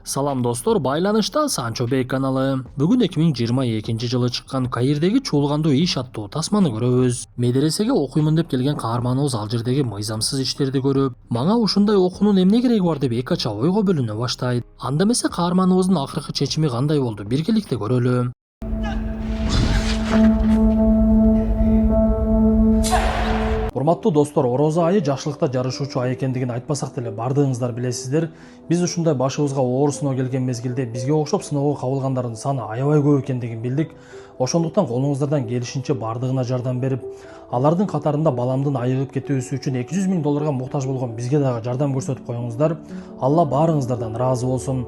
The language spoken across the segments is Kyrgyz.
Салам достор, байланышта Санчо Бей каналы. Бүгүн 2022 жылы чыккан Каирдеги чуулгандуу иш аттуу тасманы көрөбүз. Медресеге окуймун деп келген каарманыбыз ал жердеги мыйзамсыз иштерди көрүп, мага ушундай окуунун эмне кереги бар деп эки ача ойго бөлүнө баштайт. Анда эмесе каарманыбыздын акыркы чечими кандай болду? Биргеликте көрөлү. Урматтуу достор, орозо айы жакшылыкта жарышуучу ай экендигин айтпасак деле бардыгыңыздар билесиздер. Биз ушундай башыбызга оор сыноо келген мезгилде бизге окшоп сыноого кабылгандардын саны аябай көп экендигин билдик. Ошондуктан колуңуздардан келишинче бардыгына жардам берип, алардын катарында баламдын айыгып кетүүсү үчүн $200,000 муктаж болгон бизге дагы жардам көрсөтүп коюңуздар. Алла баарыңыздардан ыраазы болсун.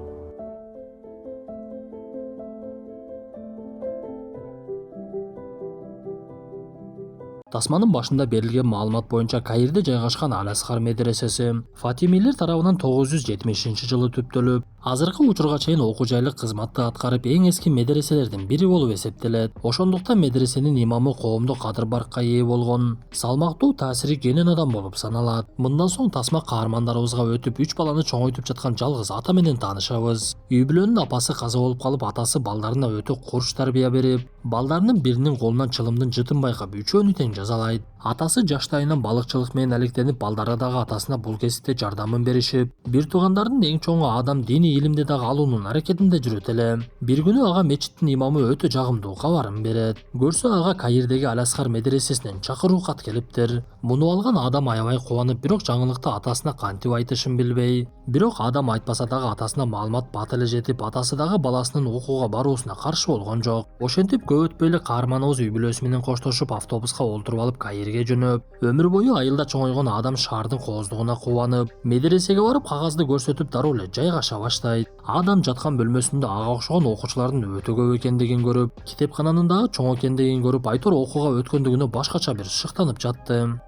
Тасманын башында берилген маалымат боюнча Каирде жайгашкан Ал-Асқар медресеси Фатимилер тарабынан 970-жылы түптөлүп, азыркы учурга чейин окуу жайлык кызматты аткарып эң эски медреселердин бири болуп эсептелет. Ошондуктан медресенин имамы коомдук кадыр-баркка ээ болгон, салмактуу таасири кенен адам болуп саналат. Мындан соң тасма каармандарыбызга өтүп 3 баланы чоңойтуп жаткан жалгыз ата менен таанышабыз. Үй бүлөнүн апасы каза болуп калып, атасы балдарына өтө курч тарбия берип, балдарынын биринин колунан чылымдын жытын байкап, үчөөнү тең жазалайт. Атасы жаштайынан балыкчылык менен алектенип, балдары дагы атасына бул кесипте жардамын беришип, бир туугандардын эң чоңу адам диний илимди дагы алуунун аракетинде жүрөт эле. Бир күнү ага мечиттин имамы өтө жагымдуу кабарын берет. Көрсө ага Каирдеги Ал-Асқар медресесинен чакыруу кат келиптир. Муну алган адам аябай кубанып, бирок жаңылыкты атасына кантип айтышын билбей. Бирок адам айтпаса дагы атасына маалымат бат эле жетип, атасы дагы баласынын окууга баруусуна каршы болгон жок. Ошентип көп өтпөй эле каарманыбыз үй бүлөсү менен коштошуп автобуска олтуруп алып Каирге жөнөп, өмүр бою айылда чоңойгон адам шаардын кооздугуна кубанып, медресеге барып кагазды көрсөтүп дароо эле жайгаша баштайт. Адам жаткан бөлмөсүндө ага окшогон окуучулардын өтө көп экендигин көрүп, китепкананын дагы чоң экендигин көрүп, айтор окууга өткөндүгүнө башкача бир шыктанып жатты.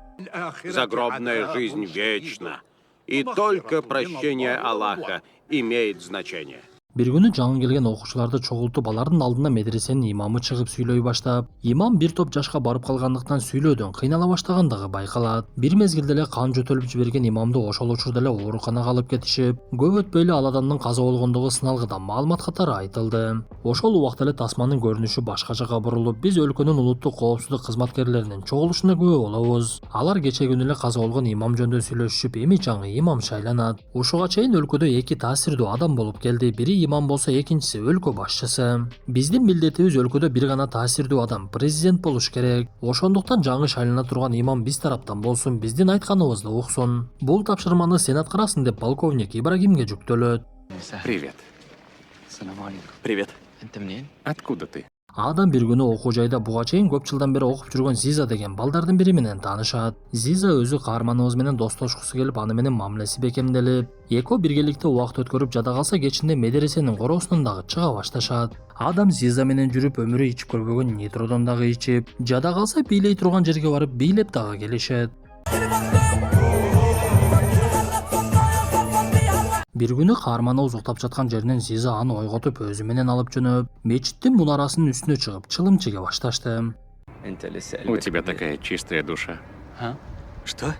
Загробная жизнь вечна, и только прощение Аллаха имеет значение. Бир күнү жаңы келген окуучуларды чогултуп, алардын алдына медресенин имамы чыгып сүйлөй баштап, имам бир топ жашка барып калгандыктан сүйлөөдөн кыйнала баштагандыгы байкалат. Бир мезгилде эле кан жөтөлүп жиберген имамды ошол учурда эле ооруканага алып кетишип, көп өтпөй эле ал адамдын каза болгондугу сыналгыда маалымат катары айтылды. Ошол убакта эле тасманын көрүнүшү башка жака бурулуп, биз өлкөнүн улуттук коопсуздук кызматкерлеринин чогулушуна күбө болобуз. Алар кече күнү эле каза болгон имам жөнүндө сүйлөшүшүп, эми жаңы имам шайланат. Ушуга чейин өлкөдө эки таасирдүү адам болуп келди. Бири имам болсо, экинчиси өлкө башчысы. Биздин милдетибиз өлкөдө бир гана таасирдүү адам, президент болуш керек. Ошондуктан жаңы шайлана турган имам биз тараптан болсун, биздин айтканыбызды уксун. Бул тапшырманы сенат карасын деп полковник Ибрагимге жүктөлөт. Привет. Привет. Откуда ты? Адам бир күнү окуу жайда буга чейин көп жылдан бери окуп жүргөн Зиза деген балдардын бири менен таанышат. Зиза өзү каарманыбыз менен достошкусу келип, аны менен мамилеси бекемделип, экөө биргеликте убакыт өткөрүп жада калса, кечинде медресенин короосунан дагы чыга башташат. Адам Зиза менен жүрүп, өмүрү ичип көрбөгөн нитродон дагы ичип, жада калса бийлей турган жерге барып бийлеп дагы келишет. Бир күнү каарманыбыз уктап жаткан жеринен Зиза аны ойготуп өзү менен алып жөнөп, мечиттин мунарасынын үстүнө чыгып чылым чеге башташты. У тебя такая чистая душа. Что?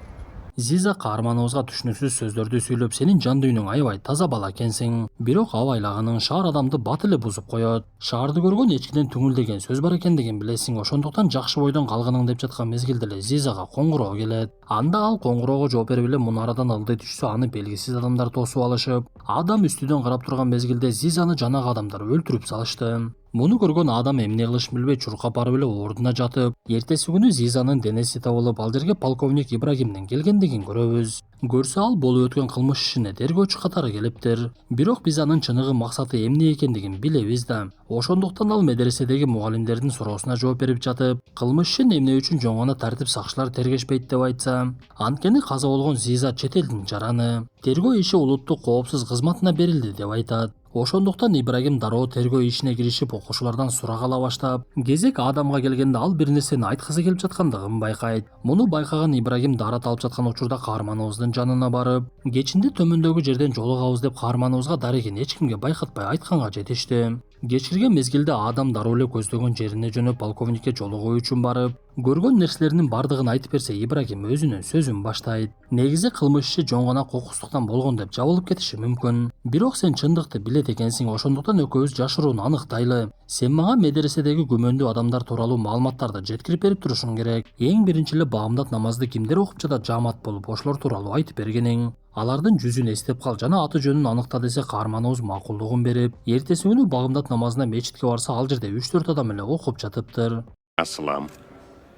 Зиза каарманыбызга түшүнүксүз сөздөрдү сүйлөп, сенин жан дүйнөң аябай таза бала экенсиң. Бирок абайлаганың шаар адамды бат эле бузуп коет. Шаарды көргөн эчкиден түңүл деген сөз бар экендигин билесиң, ошондуктан жакшы бойдон калгының деп жаткан мезгилде эле Зизага коңгуроо келет. Анда ал коңгуроого жооп берип эле мунарадан ылдый түшсө, аны белгисиз адамдар тосуп алышып, адам үстүдөн карап турган мезгилде Зизаны жанагы адамдар өлтүрүп салышты. Муну көргөн адам эмне кылышын билбей чуркап барып эле ордуна жатып, эртеси күнү Зизанын денеси табылып, ал жерге полковник Ибрагимдин келгендигин көрөбүз. Көрсө ал болуп өткөн кылмыш ишине тергөөчү катары келиптир. Бирок биз анын чыныгы максаты эмне экендигин билебиз да. Ошондуктан ал медреседеги мугалимдердин суроосуна жооп берип жатып, кылмыш ишин эмне үчүн жөн гана тартип сакчылар тергешпейт деп айтса, анткени каза болгон Зиза чет элдин жараны. Тергөө иши улуттук коопсуз кызматына берилди деп айтат. Ошондуктан Ибрагим дароо тергөө ишине киришип, окуучулардан сурак ала баштап, кезек адамга келгенде ал бир нерсени айткысы келип жаткандыгын байкайт. Муну байкаган Ибрагим дарат алып жаткан учурда каарманыбыздын жанына барып, кечинде төмөндөгү жерден жолугабыз деп каарманыбызга дарыгин эч кимге байкатпай айтканга жетишти. Кечирген мезгилде адам дароо эле көздөгөн жерине жөнөп полковникке жолугуу үчүн барып, көргөн нерселеринин бардыгын айтып берсе, Ибрагим өзүнүн сөзүн баштайт. Негизи кылмыш иши жөн гана кокустуктан болгон деп жабылып кетиши мүмкүн. Бирок сен чындыкты билет экенсиң, ошондуктан экөөбүз жашырууну аныктайлы. Сен мага медреседеги күмөндүү адамдар тууралуу маалыматтарды жеткирип берип турушуң керек. Эң биринчи эле багымдат намазды кимдер окуп жатат жаамат болуп, ошолор тууралуу айтып бергениң. Алардын жүзүн эстеп кал жана аты жөнүн аныкта десе каарманыбыз макулдугун берип, эртеси күнү багымдат намазына мечитке барса, ал жерде 3-4 адам эле окуп жатыптыр. Аслам,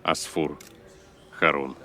Асфур, Харун,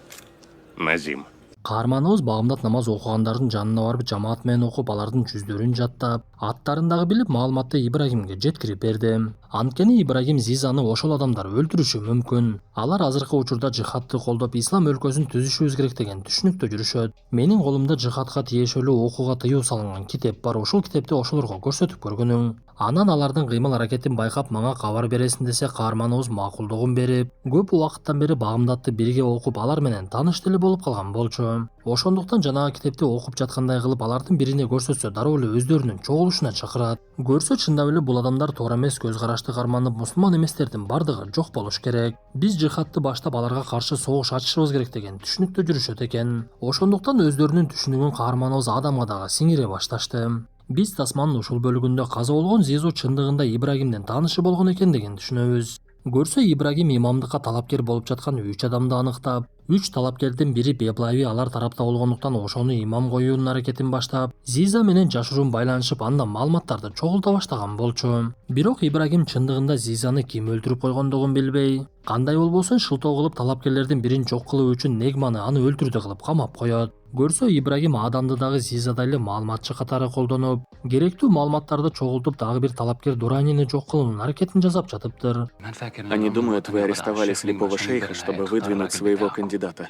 Назим. Каарманыбыз багымдат намаз окугандардын жанына барып жамаат менен окуп, алардын жүздөрүн жаттап, аттарын дагы билип, маалыматты Ибрагимге жеткирип берди. Анткени Ибрагим Зизаны ошол адамдар өлтүрүшү мүмкүн. Алар азыркы учурда жихадты колдоп, ислам өлкөсүн түзүшүбүз керек деген түшүнүктө жүрүшөт. Менин колумда жихадка тиешелүү окууга тыюу салынган китеп бар. Ошол китепти ошолорго көрсөтүп көргөнүң. Анан алардын кыймыл аракетин байкап мага кабар бересиң десе, каарманыбыз макулдугун берип, көп убакыттан бери багымдатты бирге окуп, алар менен тааныш деле болуп калган болчу. Ошондуктан жанагы китепти окуп жаткандай кылып, алардын бирине көрсөтсө, дароо эле өздөрүнүн чогулушуна чакырат. Көрсө, чындап эле бул адамдар туура эмес көз карашты карманып, мусулман эместердин бардыгы жок болуш керек. Биз жихадты баштап, аларга каршы согуш ачышыбыз керек деген түшүнүктө жүрүшөт экен. Ошондуктан өздөрүнүн түшүнүгүн каарманыбыз Адамга дагы сиңире башташты. Биз тасманын ушул бөлүгүндө каза болгон Зизу чындыгында Ибрагимдин таанышы болгон экен деген түшүнөбүз. Көрсө, Ибрагим имамдыкка талапкер болуп жаткан 3 адамды аныктап, 3 талапкердин бири Беблави алар тарапта болгондуктан ошону имам коюунун аракетин баштап, Зиза менен жашыруун байланышып, андан маалыматтарды чогулта баштаган болчу. Бирок Ибрагим чындыгында Зизаны ким өлтүрүп койгондугун билбей, кандай болбосун шылтоо кылып талапкерлердин бирин жок кылуу үчүн Негманы аны өлтүрдү кылып камап коет. Көрсө, Ибрагим Адамды дагы Зизадай эле маалыматчы катары колдонуп, керектүү маалыматтарды чогултуп, дагы бир талапкер Дуранини жок кылуунун аракетин жасап жатыптыр. Они думают, вы арестовали слепого шейха, чтобы выдвинуть своего кандидата.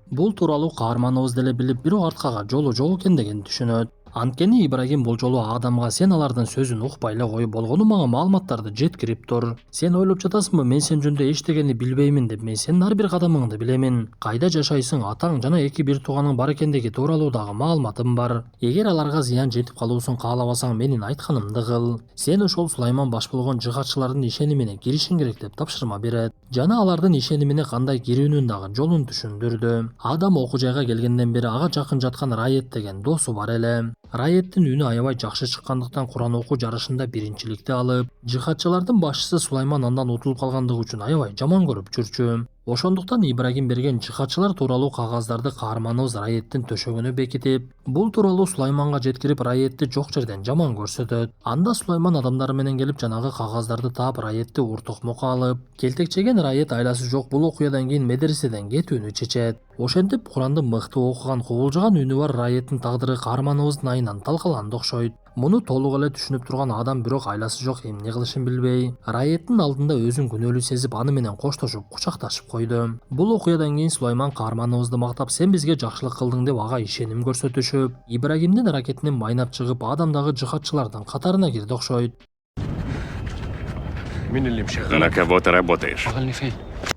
Бул тууралуу каарманыбыз деле билип, бирок арткага жолу жок экен деген түшүнөт. Анткени Ибрагим бул жолу Адамга сен алардын сөзүн укпай эле коюп болгону мага маалыматтарды жеткирип тур. Сен ойлоп жатасыңбы, мен сен жөнүндө эчтегени билбеймин деп? Мен сенин ар бир кадамыңды билемин. Кайда жашайсың, атаң жана 2 бир тууганың бар экендиги тууралуу дагы маалыматым бар. Эгер аларга зыян жетип калуусун каалабасаң, менин айтканымды кыл. Сен ошол Сулайман баш болгон жихадчылардын ишенимине киришиң керек деп тапшырма берет. Жана алардын ишенимине кандай кирүүнүн дагы жолун түшүндүрдү. Адам окуу жайга келгенден бери ага жакын жаткан Раед деген досу бар эле. Раедтин үнү аябай жакшы чыккандыктан Куран окуу жарышында биринчиликти алып, жихадчылардын башчысы Сулайман андан утулуп калгандыгы үчүн аябай жаман көрүп жүрчү. Ошондуктан Ибрагим берген жихадчылар тууралуу кагаздарды каарманыбыз Раедтин төшөгүнө бекитип, бул тууралуу Сулайманга жеткирип, Раедти жок жерден жаман көрсөтөт. Анда Сулайман адамдары менен келип жанагы кагаздарды таап, Раедти уртукмукка алып, келтекчеген Раед айласы жок бул окуядан кийин медреседен кетүүнү чечет. Ошентип, Куранды мыкты окуган, кубулжаган үнү бар Раедтин тагдыры каарманыбыздын айынан талкаланды окшойт. Муну толук эле түшүнүп турган Адам бирок айласы жок эмне кылышын билбей, Раедтин алдында өзүн күнөөлүү сезип, аны менен коштошуп, кучакташып койду. Бул окуядан кийин Сулайман каарманыбызды мактап, сен бизге жакшылык кылдың деп ага ишеним көрсөтүшүп, Ибрагимдин аракетинен майнап чыгып, Адамдагы жихадчылардын катарына кирди окшойт. На кого ты работаешь?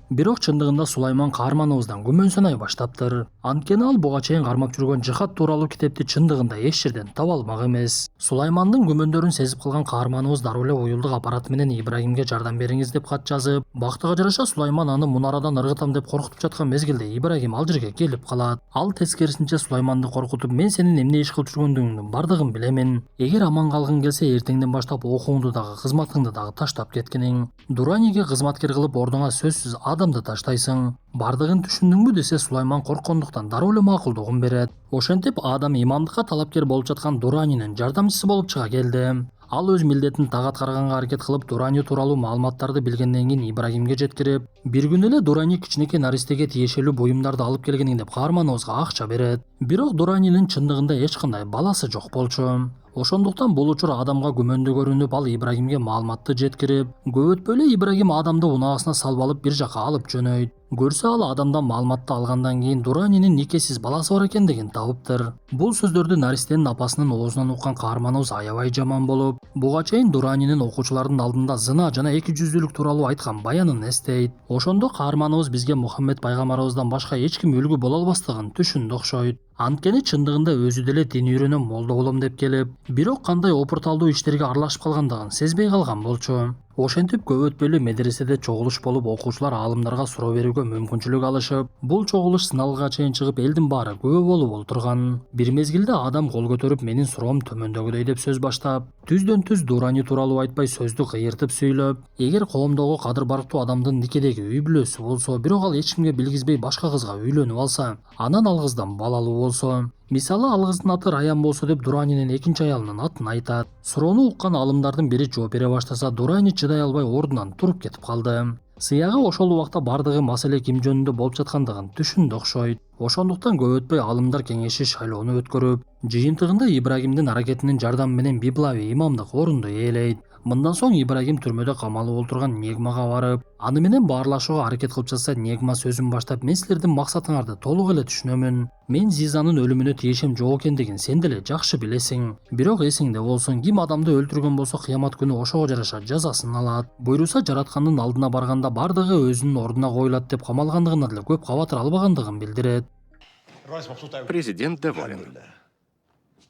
Бирок чындыгында Сулайман каарманыбыздан күмөн санай баштаптыр. Анткени ал буга чейин кармап жүргөн жихад тууралуу китепти чындыгында эч жерден таба алмак эмес. Сулаймандын күмөндөрүн сезип калган каарманыбыз дароо эле уюлдук аппарат менен Ибрагимге жардам бериңиз деп кат жазып, бактыга жараша Сулайман аны мунарадан ыргытам деп коркутуп жаткан мезгилде Ибрагим ал жерге келип калат. Ал тескерисинче Сулайманды коркутуп, мен сенин эмне иш кылып жүргөндүгүңдүн бардыгын билемин. Эгер аман калгың келсе, эртеңден баштап окууңду дагы, кызматыңды дагы таштап кеткиниң. Дураниге кызматкер кылып ордуңа сөзсүз Адамды таштайсың. Бардыгын түшүндүңбү десе, Сулайман корккондуктан дароо эле макулдугун берет. Ошентип, Адам имамдыкка талапкер болуп жаткан Дуранинин жардамчысы болуп чыга келди. Ал өз милдетин тагат караганга аракет кылып, Дурани тууралуу маалыматтарды билгенден кийин Ибрагимге жеткирип, бир күнү эле Дурани кичинекей наристеге тиешелүү буюмдарды алып келгениң деп каарманыбызга акча берет. Бирок Дуранинин чындыгында эч кандай баласы жок болчу. Ошондуктан бул учур Адамга күмөндүү көрүнүп, ал Ибрагимге маалыматты жеткирип, көп өтпөй эле Ибрагим Адамды унаасына салып алып бир жака алып жөнөйт. Көрсө, ал Адамдан маалыматты алгандан кийин Дуранинин никесиз баласы бар экендигин табыптыр. Бул сөздөрдү наристенин апасынын оозунан уккан каарманыбыз аябай жаман болуп, буга чейин Дуранинин окуучулардын алдында зына жана эки жүздүүлүк тууралуу айткан баянын эстейт. Ошондо каарманыбыз бизге Мухаммед пайгамбарыбыздан башка эч ким үлгү боло албастыгын түшүндү окшойт. Анткени чындыгында өзү деле дин үйрөнөм, молда болом деп келип, бирок кандай опурталдуу иштерге аралашып калгандыгын сезбей калган болчу. Ошентип көп өтпөй эле медреседе чогулуш болуп, окуучулар аалымдарга суроо берүүгө мүмкүнчүлүк алышып, бул чогулуш сыналга чейин чыгып, элдин баары күбө болуп олтурган. Бир мезгилде адам кол көтөрүп, менин суроом төмөндөгүдөй деп сөз баштап, түздөн түз Дурани тууралуу айтпай сөздү кыйыртып сүйлөп, эгер коомдогу кадыр барктуу адамдын никедеги үй бүлөсү болсо, бирок ал эч кимге билгизбей башка кызга үйлөнүп алса, анан ал кыздан балалуу болсо, мисалы ал кыздын аты Раян болсо деп Дуранинин экинчи аялынын атын айтат. Суроону уккан аалымдардын бири жооп бере баштаса, Дурани чыдай албай ордунан туруп кетип калды. Сыягы ошол убакта бардыгы маселе ким жөнүндө болуп жаткандыгын түшүндү окшойт. Ошондуктан көп өтпөй аалымдар кеңеши шайлоону өткөрүп, жыйынтыгында Ибрагимдин аракетинин жардамы менен Библави имамдык орунду ээлейт. Мындан соң Ибрагим түрмөдө камалып олтурган Негмага барып, аны менен баарлашууга аракет кылып жатса, Негма сөзүн баштап, мен силердин максатыңарды толук эле түшүнөмүн. Мен Зизанын өлүмүнө тиешем жок экендигин сен деле жакшы билесиң. Бирок эсиңде болсун, ким адамды өлтүргөн болсо, кыямат күнү ошого жараша жазасын алат. Буйруса жараткандын алдына барганда бардыгы өзүнүн ордуна коюлат деп камалгандыгына деле көп кабатыр албагандыгын билдирет. Президент доволен.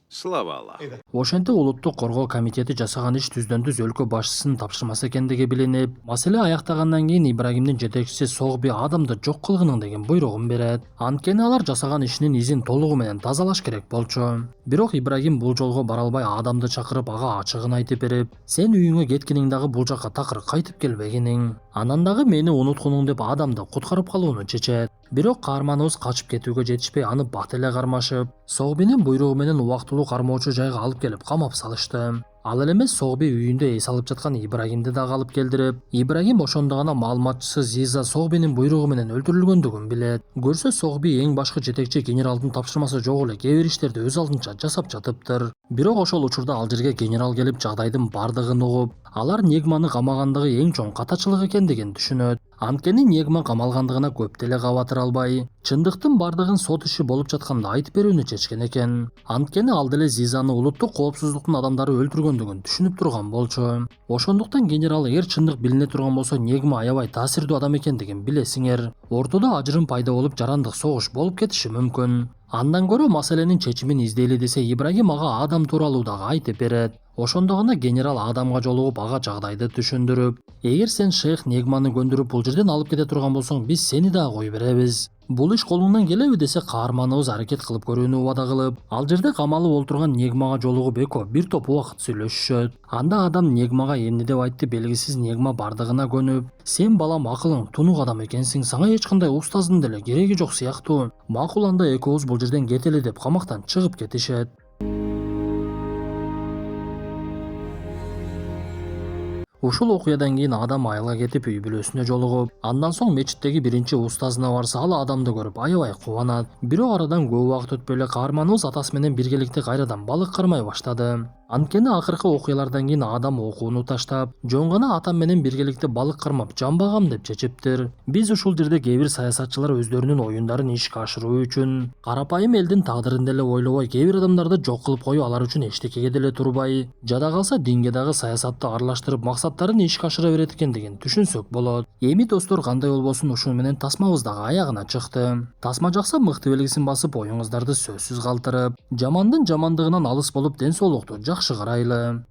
Слава Аллаху. Ошентип улуттук коргоо комитети жасаган иш түздөн түз өлкө башчысынын тапшырмасы экендиги билинип, маселе аяктагандан кийин Ибрагимдин жетекчиси Согби адамды жок кылгынын деген буйругун берет. Анткени алар жасаган ишинин изин толугу менен тазалаш керек болчу. Бирок Ибрагим бул жолго бара албай адамды чакырып, ага ачыгын айтып берип, сен үйүңө кеткениң дагы бул жакка такыр кайтып келбегениң. Анан дагы мени унуткунуң деп адамды куткарып калууну чечет. Бирок каарманыбыз качып кетүүгө жетишпей, аны бат эле кармашып, Согбинин буйругу менен убактылуу кармоочу жайга алып келип камап салышты. Ал эле эмес, Согби үйүндө эс алып жаткан Ибрагимди дагы алып келдирип, Ибрагим ошондо гана маалыматчысы Зиза Согбинин буйругу менен өлтүрүлгөндүгүн билет. Көрсө, Согби эң башкы жетекчи генералдын тапшырмасы жок эле кээ бир иштерди өз алдынча жасап жатыптыр. Бирок ошол учурда ал жерге генерал келип жагдайдын бардыгын угуп, алар Негманы камагандыгы эң чоң катачылык экендигин түшүнөт. Анткени Негма камалгандыгына көп деле кабатыр албай, чындыктын бардыгын сот иши болуп жатканда айтып берүүнү чечкен экен. Анткени ал деле Зизаны улуттук коопсуздуктун адамдары өлтүргөндүгүн түшүнүп турган болчу. Ошондуктан генерал, эгер чындык билине турган болсо, Негма аябай таасирдүү адам экендигин билесиңер. Ортодо ажырым пайда болуп, жарандык согуш болуп кетиши мүмкүн. Андан көрө маселенин чечимин издейли десе, Ибрагим ага Адам тууралуу дагы айтып берет. Ошондо гана генерал Адамга жолугуп, ага жагдайды түшүндүрүп, эгер сен шейх Негманы көндүрүп бул жерден алып кете турган болсоң, биз сени дагы кой беребиз. Бул иш колуңдан келеби десе, каарманыбыз аракет кылып көрүүнү убада кылып, ал жерде камалып олтурган Негмага жолугуп экөө бир топ убакыт сүйлөшүшөт. Анда Адам Негмага эмне деп айтты белгисиз. Негма бардыгына көнүп, сен балам акылың тунук адам экенсиң, сага эч кандай устаздын деле кереги жок сыяктуу. Макул, анда экөөбүз бул жерден кетели деп камактан чыгып кетишет. Ушул окуядан кийин Адам айылга кетип үй бүлөсүнө жолугуп, андан соң мечиттеги биринчи устазына барса, ал Адамды көрүп аябай кубанат. Бирок арадан көп убакыт өтпөй эле каарманыбыз атасы менен биргеликте кайрадан балык кармай баштады. Анткени акыркы окуялардан кийин Адам окууну таштап, жөн гана атам менен биргеликте балык кармап жанбагам деп чечиптир. Биз ушул жерде кээ бир саясатчылар өздөрүнүн оюндарын ишке ашыруу үчүн карапайым элдин тагдырын деле ойлобой, кээ бир адамдарды жок кылып коюу алар үчүн эчтекеге деле турбай, жада калса динге дагы саясатты аралаштырып максаттарын ишке ашыра берет экендигин түшүнсөк болот. Эми достор, кандай болбосун, ушун менен тасмабыз дагы аягына чыкты. Тасма жакса мыкты белгисин басып, оюңуздарды сөзсүз калтырып, жамандын жамандыгынан алыс болуп, ден соолукту жакшы карайлы.